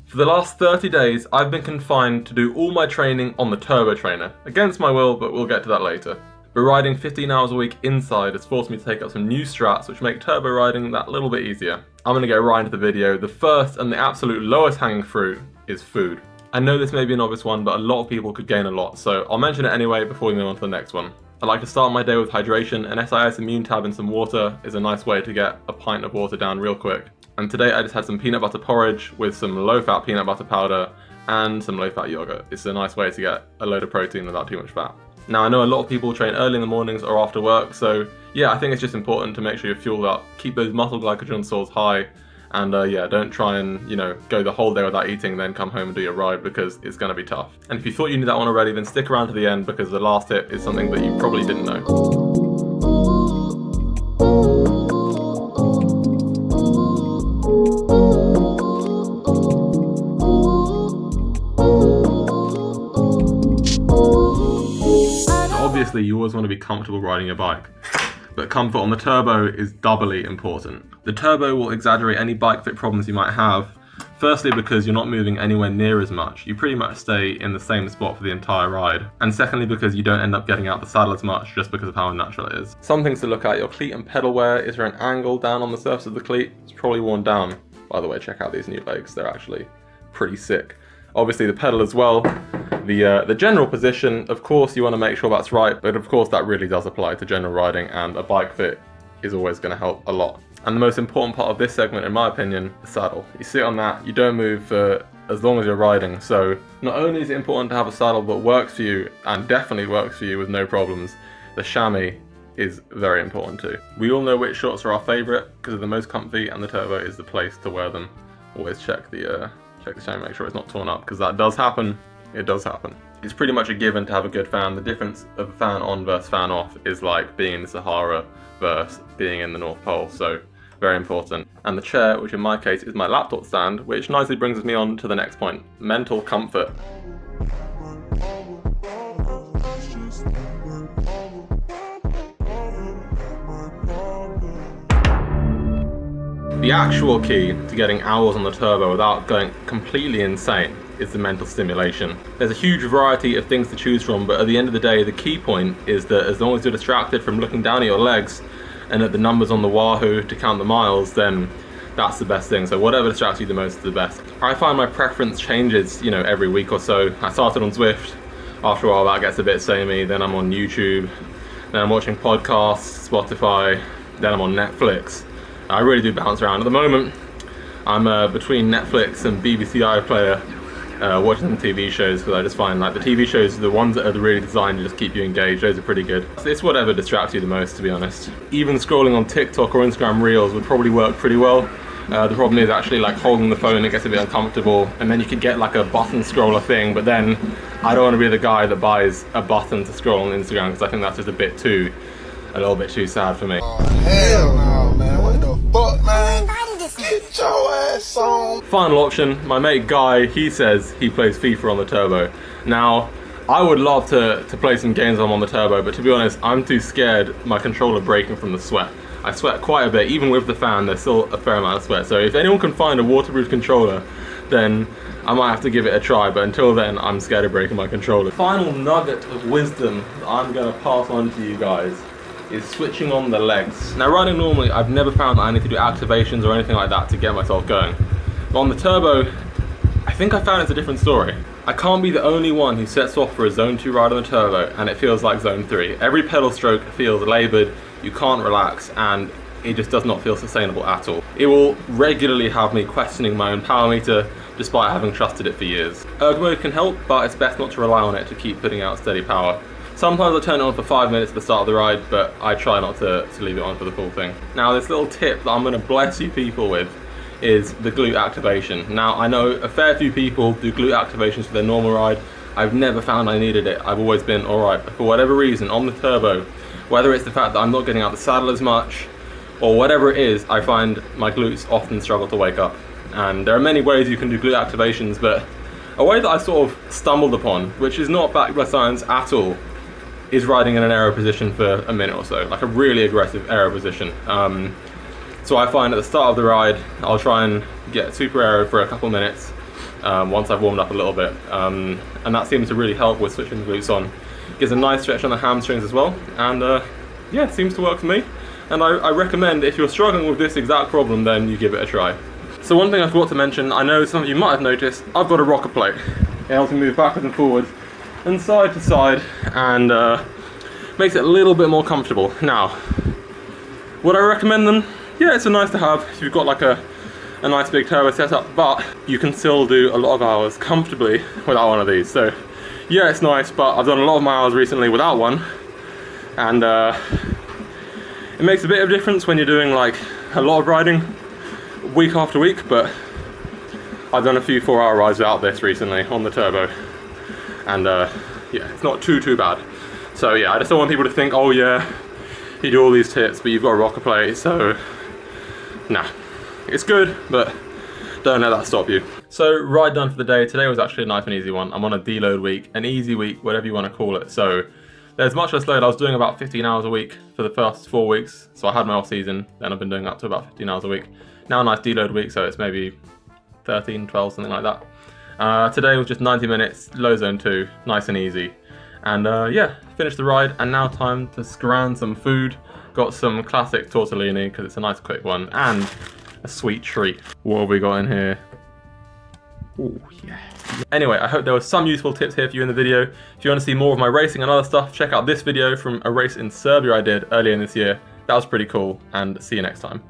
For the last 30 days, I've been confined to do all my training on the turbo trainer. Against my will, but we'll get to that later. But riding 15 hours a week inside has forced me to take up some new strats which make turbo riding that little bit easier. I'm going to get right into the video. The first and the absolute lowest hanging fruit is food. I know this may be an obvious one, but a lot of people could gain a lot, so I'll mention it anyway before we move on to the next one. I like to start my day with hydration, and SIS Immune Tab and some water is a nice way to get a pint of water down real quick. And today I just had some peanut butter porridge with some low-fat peanut butter powder and some low-fat yogurt. It's a nice way to get a load of protein without too much fat. Now I know a lot of people train early in the mornings or after work, so yeah, I think it's just important to make sure you're fueled up, keep those muscle glycogen stores high, and yeah, don't try and, go the whole day without eating, then come home and do your ride, because it's going to be tough. And if you thought you knew that one already, then stick around to the end, because the last tip is something that you probably didn't know. Obviously, you always want to be comfortable riding your bike, but comfort on the turbo is doubly important. The turbo will exaggerate any bike fit problems you might have, firstly because you're not moving anywhere near as much. You pretty much stay in the same spot for the entire ride. And secondly because you don't end up getting out the saddle as much just because of how unnatural it is. Some things to look at: your cleat and pedal wear. Is there an angle down on the surface of the cleat? It's probably worn down. By the way, check out these new legs, they're actually pretty sick. Obviously the pedal as well. The general position, of course you want to make sure that's right, but of course that really does apply to general riding, and a bike fit is always going to help a lot. And the most important part of this segment, in my opinion, the saddle. You sit on that, you don't move for as long as you're riding, so not only is it important to have a saddle that works for you, and definitely works for you with no problems, the chamois is very important too. We all know which shorts are our favourite because they're the most comfy, and the turbo is the place to wear them. Always check the chamois, make sure it's not torn up, because that does happen. It does happen. It's pretty much a given to have a good fan. The difference of a fan on versus fan off is like being in the Sahara versus being in the North Pole, so very important. And the chair, which in my case is my laptop stand, which nicely brings me on to the next point: mental comfort. The actual key to getting hours on the turbo without going completely insane is the mental stimulation. There's a huge variety of things to choose from, but at the end of the day, the key point is that as long as you're distracted from looking down at your legs and at the numbers on the Wahoo to count the miles, then that's the best thing. So whatever distracts you the most is the best. I find my preference changes, every week or so. I started on Zwift. After a while that gets a bit samey. Then I'm on YouTube. Then I'm watching podcasts, Spotify. Then I'm on Netflix. I really do bounce around. At the moment, I'm between Netflix and BBC iPlayer, watching some TV shows, because I just find like the TV shows, the ones that are really designed to just keep you engaged, those are pretty good. It's whatever distracts you the most, to be honest. Even scrolling on TikTok or Instagram Reels would probably work pretty well. The problem is actually like holding the phone, it gets a bit uncomfortable, and then you could get like a button scroller thing, but then I don't want to be the guy that buys a button to scroll on Instagram, because I think that's just a little bit too sad for me. Oh, hell no, man. What the fuck, man? Get your ass on. Final option, my mate Guy, he says he plays FIFA on the turbo. Now, I would love to play some games on the turbo, but to be honest, I'm too scared my controller breaking from the sweat. I sweat quite a bit. Even with the fan, there's still a fair amount of sweat. So if anyone can find a waterproof controller, then I might have to give it a try, but until then, I'm scared of breaking my controller. Final nugget of wisdom that I'm gonna pass on to you guys is switching on the legs. Now riding normally, I've never found that I need to do activations or anything like that to get myself going. But on the turbo, I think I found it's a different story. I can't be the only one who sets off for a zone 2 ride on the turbo and it feels like zone 3. Every pedal stroke feels laboured, you can't relax, and it just does not feel sustainable at all. It will regularly have me questioning my own power meter despite having trusted it for years. Erg mode can help, but it's best not to rely on it to keep putting out steady power. Sometimes I turn it on for 5 minutes at the start of the ride, but I try not to leave it on for the full thing. Now this little tip that I'm going to bless you people with is the glute activation. Now I know a fair few people do glute activations for their normal ride. I've never found I needed it. I've always been alright, but for whatever reason on the turbo, whether it's the fact that I'm not getting out the saddle as much or whatever it is, I find my glutes often struggle to wake up. And there are many ways you can do glute activations, but a way that I sort of stumbled upon, which is not backed by science at all, is riding in an aero position for a minute or so, like a really aggressive aero position. So I find at the start of the ride, I'll try and get super aero for a couple minutes, once I've warmed up a little bit. And that seems to really help with switching the glutes on. Gives a nice stretch on the hamstrings as well, and yeah, it seems to work for me. And I recommend, if you're struggling with this exact problem, then you give it a try. So one thing I forgot to mention, I know some of you might have noticed, I've got a rocker plate. It helps me move backwards and forwards and side to side, and makes it a little bit more comfortable. Now, would I recommend them? Yeah, it's a nice to have if you've got like a nice big turbo setup, but you can still do a lot of hours comfortably without one of these. So yeah, it's nice, but I've done a lot of my hours recently without one, and it makes a bit of a difference when you're doing like a lot of riding week after week, but I've done a few 4-hour rides without this recently on the turbo, and yeah, it's not too bad. So yeah, I just don't want people to think, oh yeah, you do all these tips, but you've got a rocker plate, so nah. It's good, but don't let that stop you. So ride done for the day. Today was actually a nice and easy one. I'm on a deload week, an easy week, whatever you want to call it. So there's much less load. I was doing about 15 hours a week for the first 4 weeks. So I had my off season, then I've been doing up to about 15 hours a week. Now a nice deload week, so it's maybe 13, 12, something like that. Today was just 90 minutes, low zone 2, nice and easy. And yeah, finished the ride, and now time to scran some food. Got some classic tortellini, because it's a nice quick one, and a sweet treat. What have we got in here? Oh yeah. Anyway, I hope there was some useful tips here for you in the video. If you want to see more of my racing and other stuff, check out this video from a race in Serbia I did earlier in this year. That was pretty cool, and see you next time.